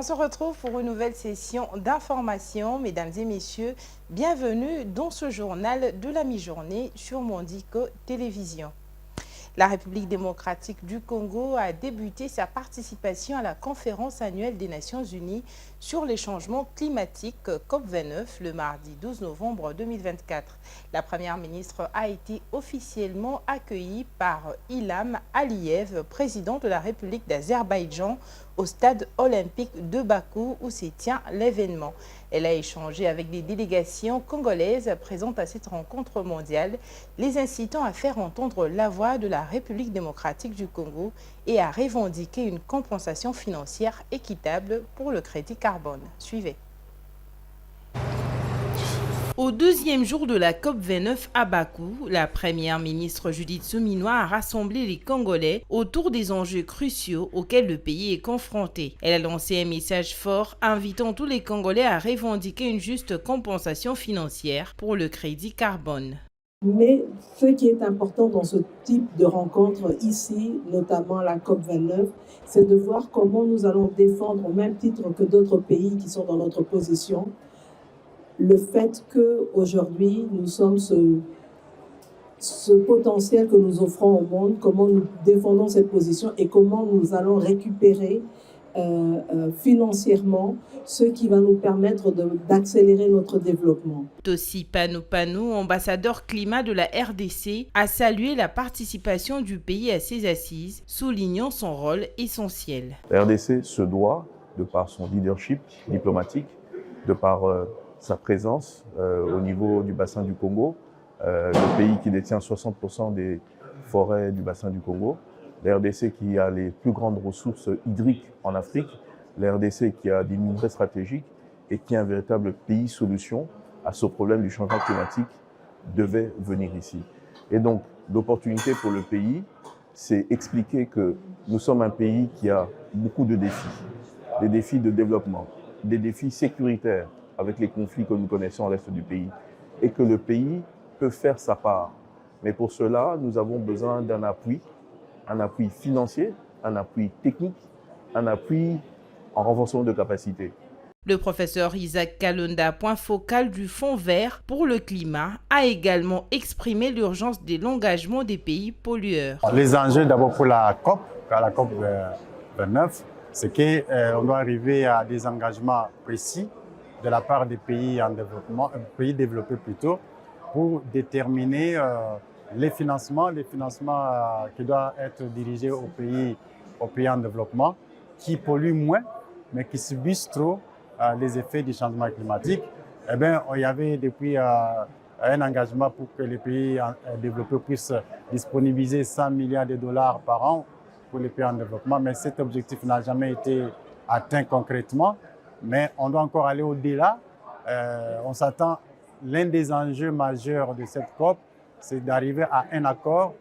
On se retrouve pour une nouvelle session d'information. Mesdames et messieurs, bienvenue dans ce journal de la mi-journée sur Mondico Télévision. La République démocratique du Congo a débuté sa participation à la conférence annuelle des Nations Unies sur les changements climatiques COP29 le mardi 12 novembre 2024. La première ministre a été officiellement accueillie par Ilham Aliyev, président de la République d'Azerbaïdjan, au stade olympique de Bakou où se tient l'événement. Elle a échangé avec des délégations congolaises présentes à cette rencontre mondiale, les incitant à faire entendre la voix de la République démocratique du Congo et à revendiquer une compensation financière équitable pour le crédit carbone. Suivez. Au deuxième jour de la COP29 à Bakou, la première ministre Judith Suminwa a rassemblé les Congolais autour des enjeux cruciaux auxquels le pays est confronté. Elle a lancé un message fort invitant tous les Congolais à revendiquer une juste compensation financière pour le crédit carbone. Mais ce qui est important dans ce type de rencontre ici, notamment la COP29, c'est de voir comment nous allons défendre au même titre que d'autres pays qui sont dans notre position, le fait qu'aujourd'hui, nous sommes ce potentiel que nous offrons au monde, comment nous défendons cette position et comment nous allons récupérer financièrement ce qui va nous permettre d'accélérer notre développement. Tossi Panou, ambassadeur climat de la RDC, a salué la participation du pays à ces assises, soulignant son rôle essentiel. La RDC se doit, de par son leadership diplomatique, de par sa présence au niveau du bassin du Congo, le pays qui détient 60% des forêts du bassin du Congo, la RDC qui a les plus grandes ressources hydriques en Afrique, la RDC qui a des minerais stratégiques et qui est un véritable pays solution à ce problème du changement climatique devait venir ici. Et donc, l'opportunité pour le pays, c'est expliquer que nous sommes un pays qui a beaucoup de défis. Des défis de développement, des défis sécuritaires avec les conflits que nous connaissons à l'est du pays. Et que le pays peut faire sa part. Mais pour cela, nous avons besoin d'un appui financier, un appui technique, un appui en renforcement de capacités. Le professeur Isaac Kalonda, point focal du Fonds vert pour le climat, a également exprimé l'urgence de l'engagement des pays pollueurs. Les enjeux d'abord pour la COP 29, c'est qu'on doit arriver à des engagements précis de la part des pays en développement, pays développés plutôt, pour déterminer les financements qui doivent être dirigés aux pays en développement, qui polluent moins, mais qui subissent trop les effets du changement climatique. Eh bien, il y avait depuis un engagement pour que les pays développés puissent disponibiliser 100 milliards de dollars par an pour les pays en développement, mais cet objectif n'a jamais été atteint concrètement. Mais on doit encore aller au-delà. On s'attend, l'un des enjeux majeurs de cette COP, c'est d'arriver à un accord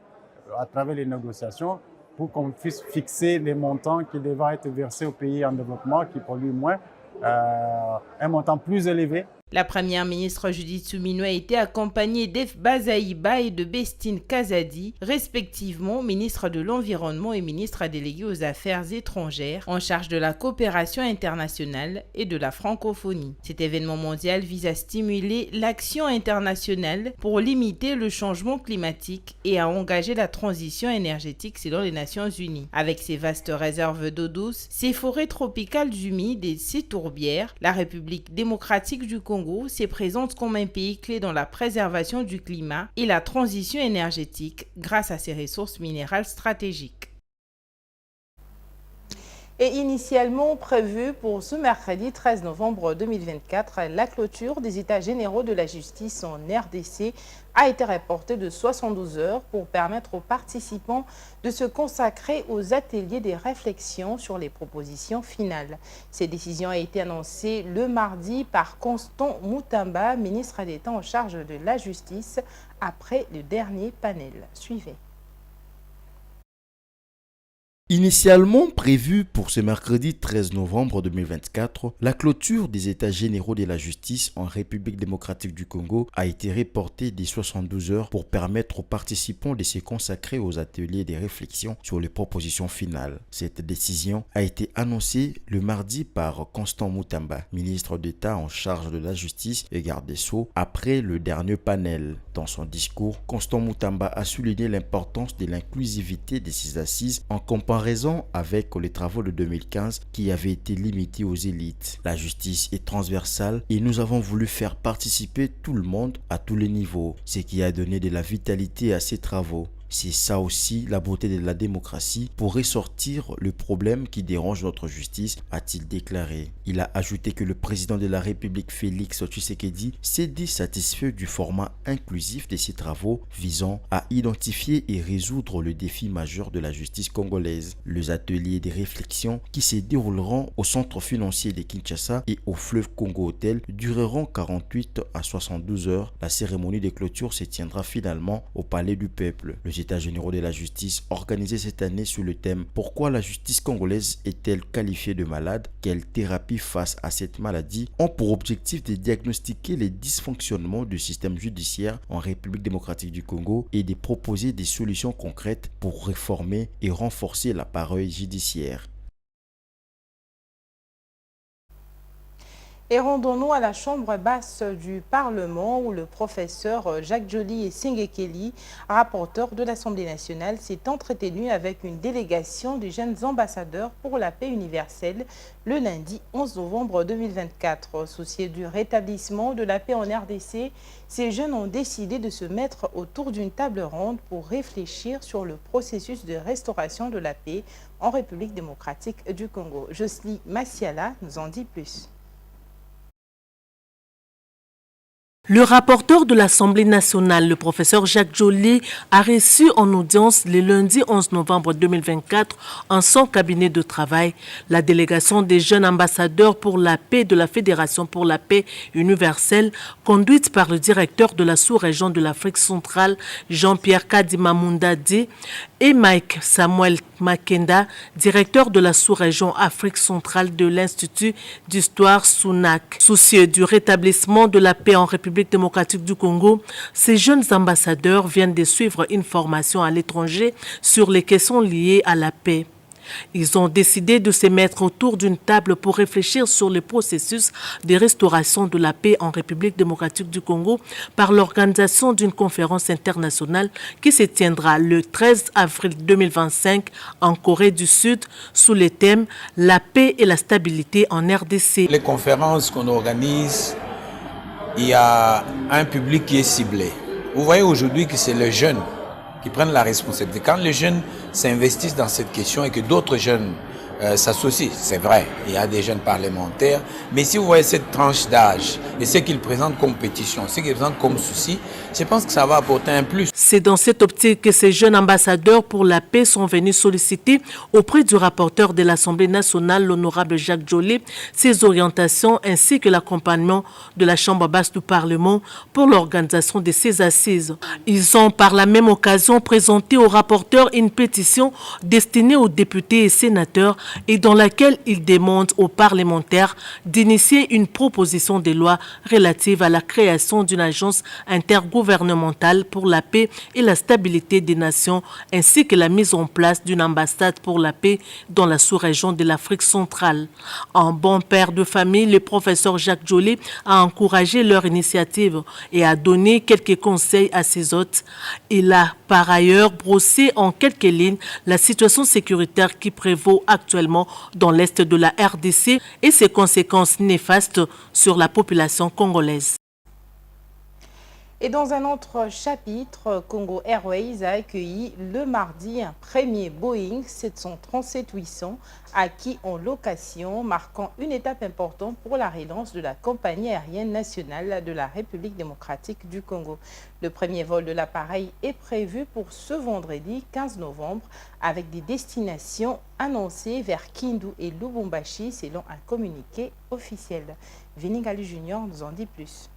à travers les négociations pour qu'on puisse fixer les montants qui devraient être versés aux pays en développement qui polluent moins, un montant plus élevé. La première ministre Judith Suminwa a été accompagnée d'Ef Bazaïba et de Bestine Kazadi, respectivement ministre de l'Environnement et ministre délégué aux Affaires étrangères, en charge de la coopération internationale et de la francophonie. Cet événement mondial vise à stimuler l'action internationale pour limiter le changement climatique et à engager la transition énergétique selon les Nations Unies. Avec ses vastes réserves d'eau douce, ses forêts tropicales humides et ses tourbières, la République démocratique du Congo s'est présente comme un pays clé dans la préservation du climat et la transition énergétique grâce à ses ressources minérales stratégiques. Et initialement prévue pour ce mercredi 13 novembre 2024, la clôture des États généraux de la justice en RDC a été reportée de 72 heures pour permettre aux participants de se consacrer aux ateliers des réflexions sur les propositions finales. Cette décision a été annoncée le mardi par Constant Moutamba, ministre d'État en charge de la justice, après le dernier panel. Suivez. Initialement prévue pour ce mercredi 13 novembre 2024, la clôture des États généraux de la justice en République démocratique du Congo a été reportée des 72 heures pour permettre aux participants de se consacrer aux ateliers de réflexion sur les propositions finales. Cette décision a été annoncée le mardi par Constant Mutamba, ministre d'État en charge de la justice et garde des Sceaux, après le dernier panel. Dans son discours, Constant Mutamba a souligné l'importance de l'inclusivité de ces assises en comparaison avec les travaux de 2015 qui avaient été limités aux élites. La justice est transversale et nous avons voulu faire participer tout le monde à tous les niveaux, ce qui a donné de la vitalité à ces travaux. C'est ça aussi la beauté de la démocratie pour ressortir le problème qui dérange notre justice, a-t-il déclaré. Il a ajouté que le président de la République Félix Tshisekedi s'est dit satisfait du format inclusif de ces travaux visant à identifier et résoudre le défi majeur de la justice congolaise. Les ateliers de réflexion qui se dérouleront au centre financier de Kinshasa et au fleuve Congo Hotel dureront 48 à 72 heures. La cérémonie de clôture se tiendra finalement au Palais du Peuple. Les États généraux de la justice organisés cette année sous le thème « Pourquoi la justice congolaise est-elle qualifiée de malade? Quelle thérapie face à cette maladie ?» ont pour objectif de diagnostiquer les dysfonctionnements du système judiciaire en République démocratique du Congo et de proposer des solutions concrètes pour réformer et renforcer l'appareil judiciaire. Et rendons-nous à la chambre basse du Parlement où le professeur Jacques Joly et Singekeli, rapporteur de l'Assemblée nationale, s'est entretenu avec une délégation des jeunes ambassadeurs pour la paix universelle le lundi 11 novembre 2024. Soucieux du rétablissement de la paix en RDC, ces jeunes ont décidé de se mettre autour d'une table ronde pour réfléchir sur le processus de restauration de la paix en République démocratique du Congo. Jocely Massiala nous en dit plus. Le rapporteur de l'Assemblée nationale, le professeur Jacques Joly, a reçu en audience le lundi 11 novembre 2024 en son cabinet de travail la délégation des jeunes ambassadeurs pour la paix de la Fédération pour la paix universelle conduite par le directeur de la sous-région de l'Afrique centrale, Jean-Pierre Kadima Mundadi, et Mike Samuel Makenda, directeur de la sous-région Afrique centrale de l'Institut d'histoire SUNAC. Soucieux du rétablissement de la paix en République démocratique du Congo, ces jeunes ambassadeurs viennent de suivre une formation à l'étranger sur les questions liées à la paix. Ils ont décidé de se mettre autour d'une table pour réfléchir sur le processus de restauration de la paix en République démocratique du Congo par l'organisation d'une conférence internationale qui se tiendra le 13 avril 2025 en Corée du Sud sous le thème « La paix et la stabilité en RDC ». Les conférences qu'on organise, il y a un public qui est ciblé. Vous voyez aujourd'hui que c'est les jeunes qui prennent la responsabilité. Quand les jeunes s'investissent dans cette question et que d'autres jeunes s'associent, c'est vrai, il y a des jeunes parlementaires, mais si vous voyez cette tranche d'âge et ce qu'ils présentent comme pétition, ce qu'ils présentent comme souci, je pense que ça va apporter un plus. C'est dans cette optique que ces jeunes ambassadeurs pour la paix sont venus solliciter auprès du rapporteur de l'Assemblée nationale, l'honorable Jacques Joly, ses orientations ainsi que l'accompagnement de la Chambre basse du Parlement pour l'organisation de ces assises. Ils ont par la même occasion présenté au rapporteur une pétition destinée aux députés et sénateurs et dans laquelle ils demandent aux parlementaires d'initier une proposition de loi relative à la création d'une agence intergouvernementale pour la paix et la stabilité des nations, ainsi que la mise en place d'une ambassade pour la paix dans la sous-région de l'Afrique centrale. En bon père de famille, le professeur Jacques Joly a encouragé leur initiative et a donné quelques conseils à ses hôtes. Il a par ailleurs brossé en quelques lignes la situation sécuritaire qui prévaut actuellement dans l'est de la RDC et ses conséquences néfastes sur la population congolaise. Et dans un autre chapitre, Congo Airways a accueilli le mardi un premier Boeing 737-800 acquis en location, marquant une étape importante pour la relance de la compagnie aérienne nationale de la République démocratique du Congo. Le premier vol de l'appareil est prévu pour ce vendredi 15 novembre avec des destinations annoncées vers Kindu et Lubumbashi selon un communiqué officiel. Vini Gali Junior nous en dit plus.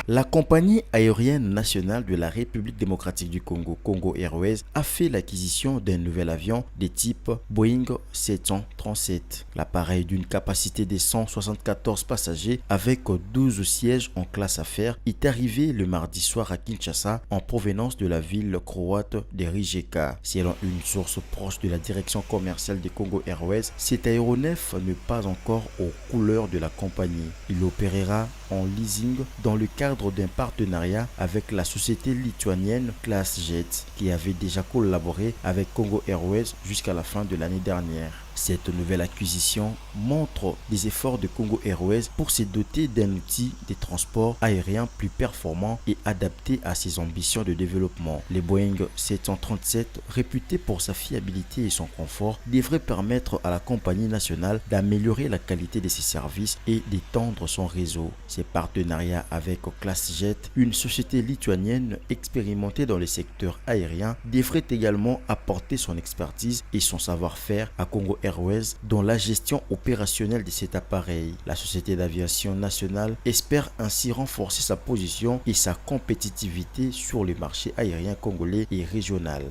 La compagnie aérienne nationale de la République démocratique du Congo, Congo Airways, a fait l'acquisition d'un nouvel avion de type Boeing 737. L'appareil d'une capacité de 174 passagers avec 12 sièges en classe affaires est arrivé le mardi soir à Kinshasa en provenance de la ville croate de Rijeka. Selon une source proche de la direction commerciale de Congo Airways, cet aéronef n'est pas encore aux couleurs de la compagnie. Il opérera en leasing dans le cadre d'un partenariat avec la société lituanienne ClassJet qui avait déjà collaboré avec Congo Airways jusqu'à la fin de l'année dernière. Cette nouvelle acquisition montre les efforts de Congo Airways pour se doter d'un outil de transport aérien plus performant et adapté à ses ambitions de développement. Les Boeing 737, réputé pour sa fiabilité et son confort, devraient permettre à la compagnie nationale d'améliorer la qualité de ses services et d'étendre son réseau. Ces partenariats avec ClassJet, une société lituanienne expérimentée dans le secteur aérien, devrait également apporter son expertise et son savoir-faire à Congo Airways dans la gestion opérationnelle de cet appareil. La société d'aviation nationale espère ainsi renforcer sa position et sa compétitivité sur le marché aérien congolais et régional.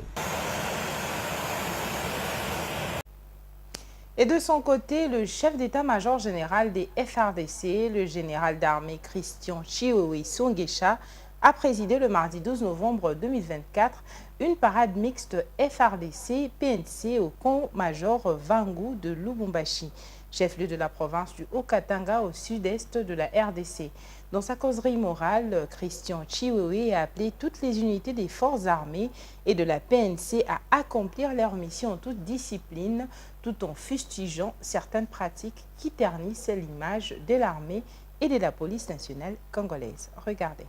Et de son côté, le chef d'état-major général des FARDC, le général d'armée Christian Chiwewe Songesha, a présidé le mardi 12 novembre 2024 une parade mixte FARDC-PNC au camp-major Vangu de Lubumbashi, chef-lieu de la province du Haut-Katanga au sud-est de la RDC. Dans sa causerie morale, Christian Chiwewe a appelé toutes les unités des forces armées et de la PNC à accomplir leur mission en toute discipline, tout en fustigeant certaines pratiques qui ternissent l'image de l'armée et de la police nationale congolaise. Regardez.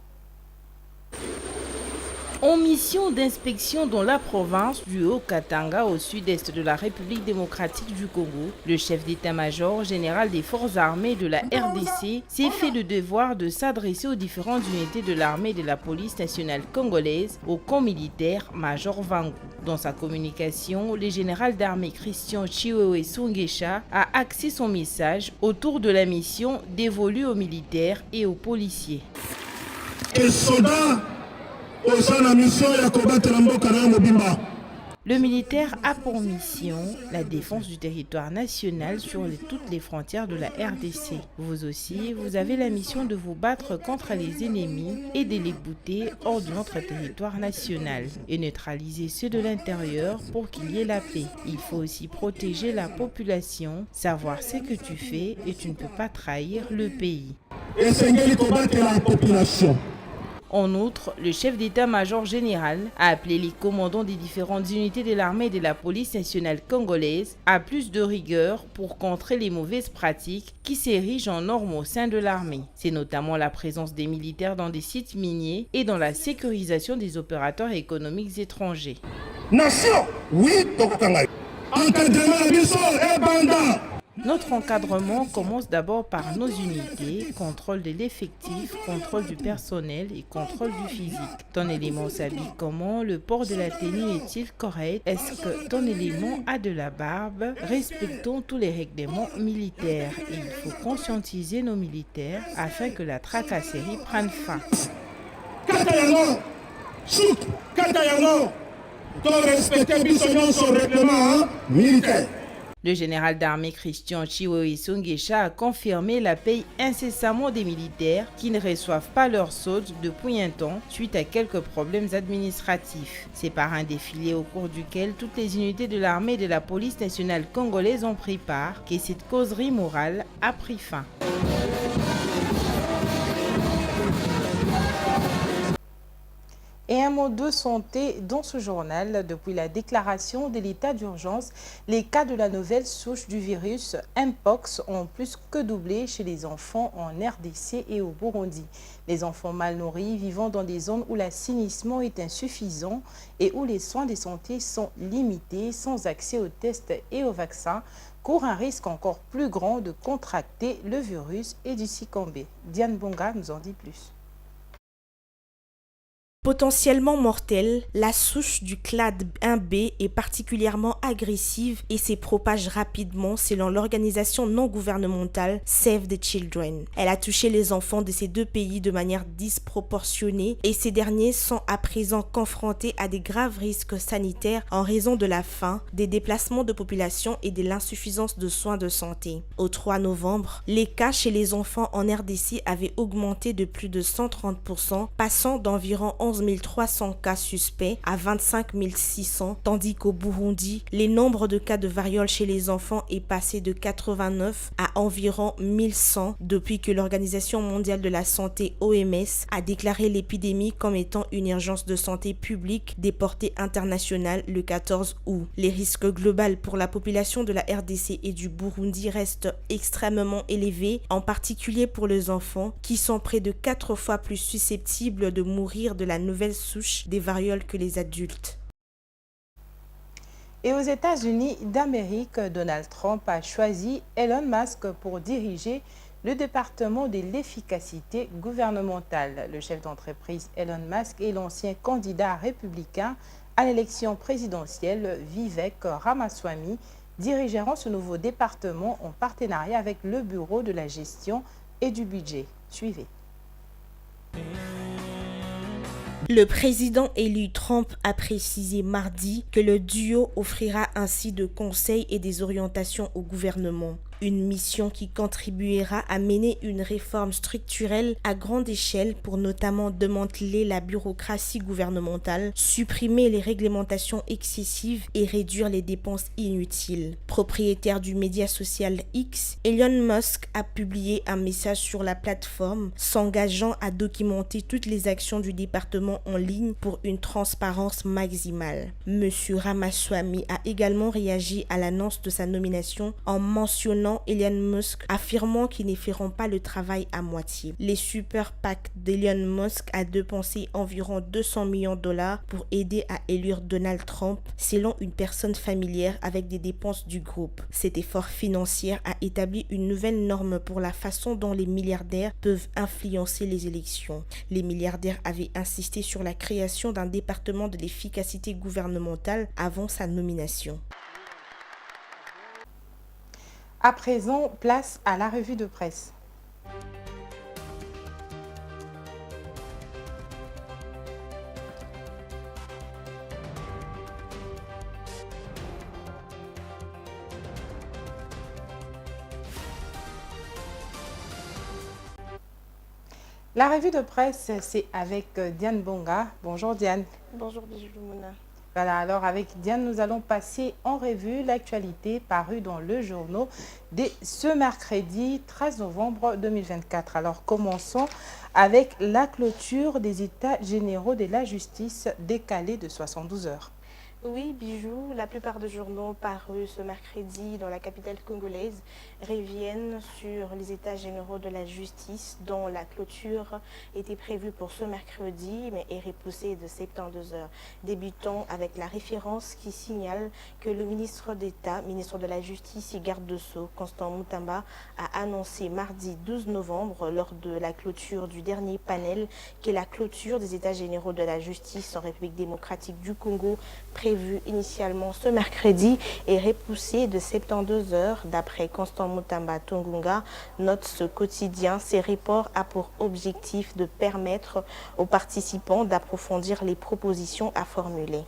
En mission d'inspection dans la province du Haut-Katanga au sud-est de la République démocratique du Congo, le chef d'état-major général des forces armées de la RDC s'est fait le devoir de s'adresser aux différentes unités de l'armée et de la police nationale congolaise au camp militaire Major Vangu. Dans sa communication, le général d'armée Christian Chiwewe Songesha a axé son message autour de la mission dévolue aux militaires et aux policiers. Le militaire a pour mission la défense du territoire national sur toutes les frontières de la RDC. Vous aussi, vous avez la mission de vous battre contre les ennemis et de les bouter hors de notre territoire national et neutraliser ceux de l'intérieur pour qu'il y ait la paix. Il faut aussi protéger la population, savoir ce que tu fais et tu ne peux pas trahir le pays. En outre, le chef d'état-major général a appelé les commandants des différentes unités de l'armée et de la police nationale congolaise à plus de rigueur pour contrer les mauvaises pratiques qui s'érigent en normes au sein de l'armée. C'est notamment la présence des militaires dans des sites miniers et dans la sécurisation des opérateurs économiques étrangers. Nation, oui, notre encadrement commence d'abord par nos unités, contrôle de l'effectif, contrôle du personnel et contrôle du physique. Ton élément s'habille comment? Le port de la tenue est-il correct? Est-ce que ton élément a de la barbe? Respectons tous les règlements militaires. Et il faut conscientiser nos militaires afin que la tracasserie prenne fin. Le général d'armée Christian Chiwewe Songesha a confirmé la paye incessamment des militaires qui ne reçoivent pas leur solde depuis un temps suite à quelques problèmes administratifs. C'est par un défilé au cours duquel toutes les unités de l'armée et de la police nationale congolaise ont pris part que cette causerie morale a pris fin. Et un mot de santé dans ce journal. Depuis la déclaration de l'état d'urgence, les cas de la nouvelle souche du virus Mpox ont plus que doublé chez les enfants en RDC et au Burundi. Les enfants mal nourris vivant dans des zones où l'assainissement est insuffisant et où les soins de santé sont limités, sans accès aux tests et aux vaccins, courent un risque encore plus grand de contracter le virus et d'y succomber. Diane Bonga nous en dit plus. Potentiellement mortelle, la souche du clade 1B est particulièrement agressive et se propage rapidement selon l'organisation non gouvernementale Save the Children. Elle a touché les enfants de ces deux pays de manière disproportionnée et ces derniers sont à présent confrontés à des graves risques sanitaires en raison de la faim, des déplacements de population et de l'insuffisance de soins de santé. Au 3 novembre, les cas chez les enfants en RDC avaient augmenté de plus de 130%, passant d'environ 11 300 cas suspects à 25 600, tandis qu'au Burundi, le nombre de cas de variole chez les enfants est passé de 89 à environ 1100 depuis que l'Organisation mondiale de la santé OMS a déclaré l'épidémie comme étant une urgence de santé publique des portées internationales le 14 août. Les risques globaux pour la population de la RDC et du Burundi restent extrêmement élevés, en particulier pour les enfants qui sont près de 4 fois plus susceptibles de mourir de la nouvelle souche des varioles que les adultes. Et aux États-Unis d'Amérique, Donald Trump a choisi Elon Musk pour diriger le département de l'efficacité gouvernementale. Le chef d'entreprise Elon Musk et l'ancien candidat républicain à l'élection présidentielle Vivek Ramaswamy dirigeront ce nouveau département en partenariat avec le Bureau de la gestion et du budget. Suivez. Le président élu Trump a précisé mardi que le duo offrira ainsi de conseils et des orientations au gouvernement. Une mission qui contribuera à mener une réforme structurelle à grande échelle pour notamment démanteler la bureaucratie gouvernementale, supprimer les réglementations excessives et réduire les dépenses inutiles. Propriétaire du média social X, Elon Musk a publié un message sur la plateforme s'engageant à documenter toutes les actions du département en ligne pour une transparence maximale. Monsieur Ramaswamy a également réagi à l'annonce de sa nomination en mentionnant Elon Musk, affirmant qu'ils ne feront pas le travail à moitié. Les super PAC d'Elon Musk a dépensé environ 200 millions de dollars pour aider à élire Donald Trump, selon une personne familière avec des dépenses du groupe. Cet effort financier a établi une nouvelle norme pour la façon dont les milliardaires peuvent influencer les élections. Les milliardaires avaient insisté sur la création d'un département de l'efficacité gouvernementale avant sa nomination. À présent, place à la revue de presse. La revue de presse, c'est avec Diane Bonga. Bonjour Diane. Bonjour Bijoumona. Voilà, alors avec Diane, nous allons passer en revue l'actualité parue dans le journal de ce mercredi 13 novembre 2024. Alors commençons avec la clôture des États généraux de la justice décalée de 72 heures. Oui, Bijou, la plupart des journaux parus ce mercredi dans la capitale congolaise reviennent sur les états généraux de la justice dont la clôture était prévue pour ce mercredi mais est repoussée de 72 heures. Débutons avec la référence qui signale que le ministre d'État, ministre de la Justice et garde de Sceaux, Constant Mutamba, a annoncé mardi 12 novembre lors de la clôture du dernier panel que la clôture des états généraux de la justice en République démocratique du Congo prévue initialement ce mercredi est repoussée de 72 heures. D'après Constant Mutamba Tungunga, note ce quotidien, ces reports a pour objectif de permettre aux participants d'approfondir les propositions à formuler.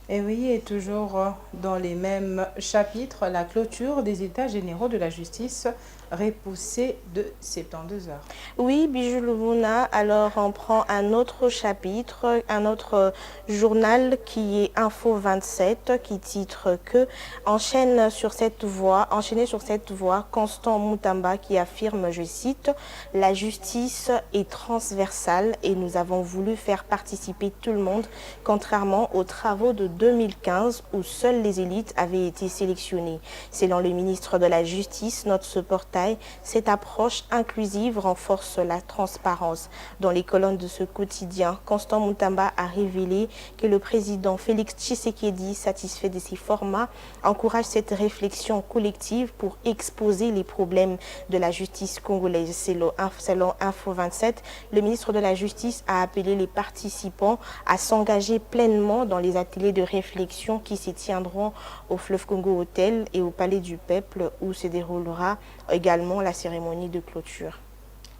Et oui, et toujours dans les mêmes chapitres, la clôture des États généraux de la justice repoussée de 72 heures. Oui, Bijou Lumuna, alors on prend un autre chapitre, un autre journal qui est Info 27 qui titre que enchaîné sur cette voie, Constant Mutamba qui affirme, je cite, la justice est transversale et nous avons voulu faire participer tout le monde, contrairement aux travaux de 2015 où seules les élites avaient été sélectionnées. Selon le ministre de la Justice, note ce portail, cette approche inclusive renforce la transparence. Dans les colonnes de ce quotidien, Constant Moutamba a révélé que le président Félix Tshisekedi, satisfait de ces formats, encourage cette réflexion collective pour exposer les problèmes de la justice congolaise. Selon Info 27, le ministre de la Justice a appelé les participants à s'engager pleinement dans les ateliers de réflexion qui se tiendront au Fleuve Congo Hotel et au Palais du Peuple où se déroulera également la cérémonie de clôture.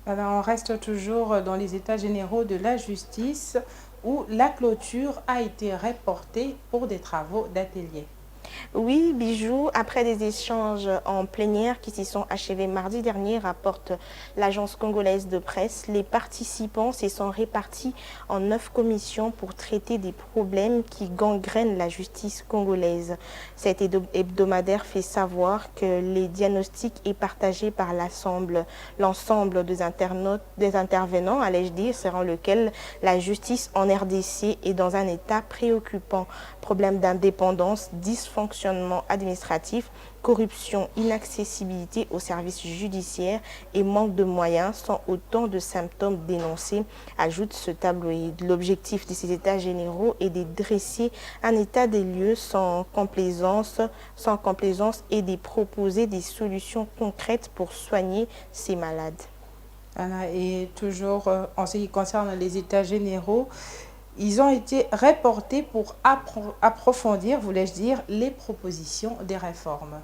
Alors, on reste toujours dans les états généraux de la justice où la clôture a été reportée pour des travaux d'atelier. Oui, Bijou, après des échanges en plénière qui s'y sont achevés mardi dernier, rapporte l'agence congolaise de presse, les participants se sont répartis en 9 commissions pour traiter des problèmes qui gangrènent la justice congolaise. Cet hebdomadaire fait savoir que les diagnostics est partagé par l'ensemble des intervenants, allais-je dire, selon lequel la justice en RDC est dans un état préoccupant. Problèmes d'indépendance, dysfonctionnement administratif, corruption, inaccessibilité aux services judiciaires et manque de moyens sont autant de symptômes dénoncés, ajoute ce tabloïd. L'objectif de ces états généraux est de dresser un état des lieux sans complaisance et de proposer des solutions concrètes pour soigner ces malades. Voilà, et toujours en ce qui concerne les états généraux, ils ont été reportés pour approfondir, voulais-je dire, les propositions des réformes.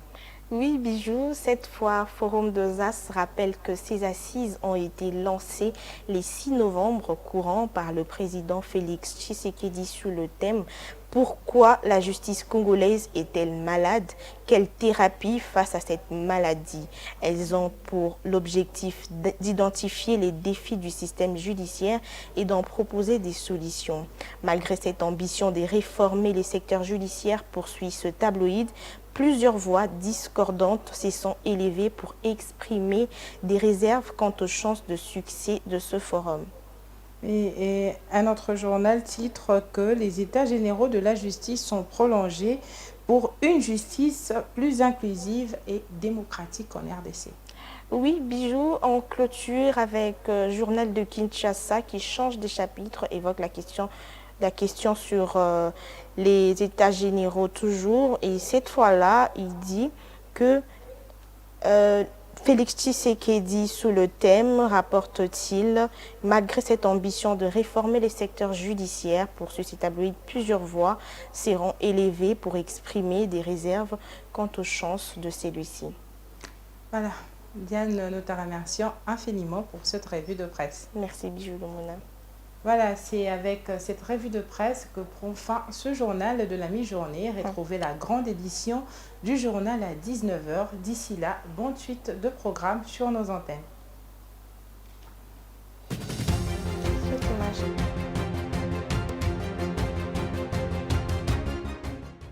Oui, Bijou, cette fois, Forum de ZAS rappelle que ces assises ont été lancées le 6 novembre courant par le président Félix Tshisekedi sous le thème « Pourquoi la justice congolaise est-elle malade? Quelle thérapie face à cette maladie ?» Elles ont pour l'objectif d'identifier les défis du système judiciaire et d'en proposer des solutions. Malgré cette ambition de réformer les secteurs judiciaires, poursuit ce tabloïd, plusieurs voix discordantes se sont élevées pour exprimer des réserves quant aux chances de succès de ce forum. Et un autre journal titre que les états généraux de la justice sont prolongés pour une justice plus inclusive et démocratique en RDC. Oui, Bijou, en clôture avec Journal de Kinshasa qui change de chapitre, évoque la question sur les états généraux toujours. Et cette fois-là, il dit que Félix Tshisekedi, sous le thème, rapporte-t-il, malgré cette ambition de réformer les secteurs judiciaires, pour ce tabloïd, plusieurs voix seront élevées pour exprimer des réserves quant aux chances de celui-ci. Voilà, Diane, nous te remercions infiniment pour cette revue de presse. Merci, Bijou Lumona. Voilà, c'est avec cette revue de presse que prend fin ce journal de la mi-journée. Retrouvez la grande édition du journal à 19h. D'ici là, bonne suite de programmes sur nos antennes. Cette image.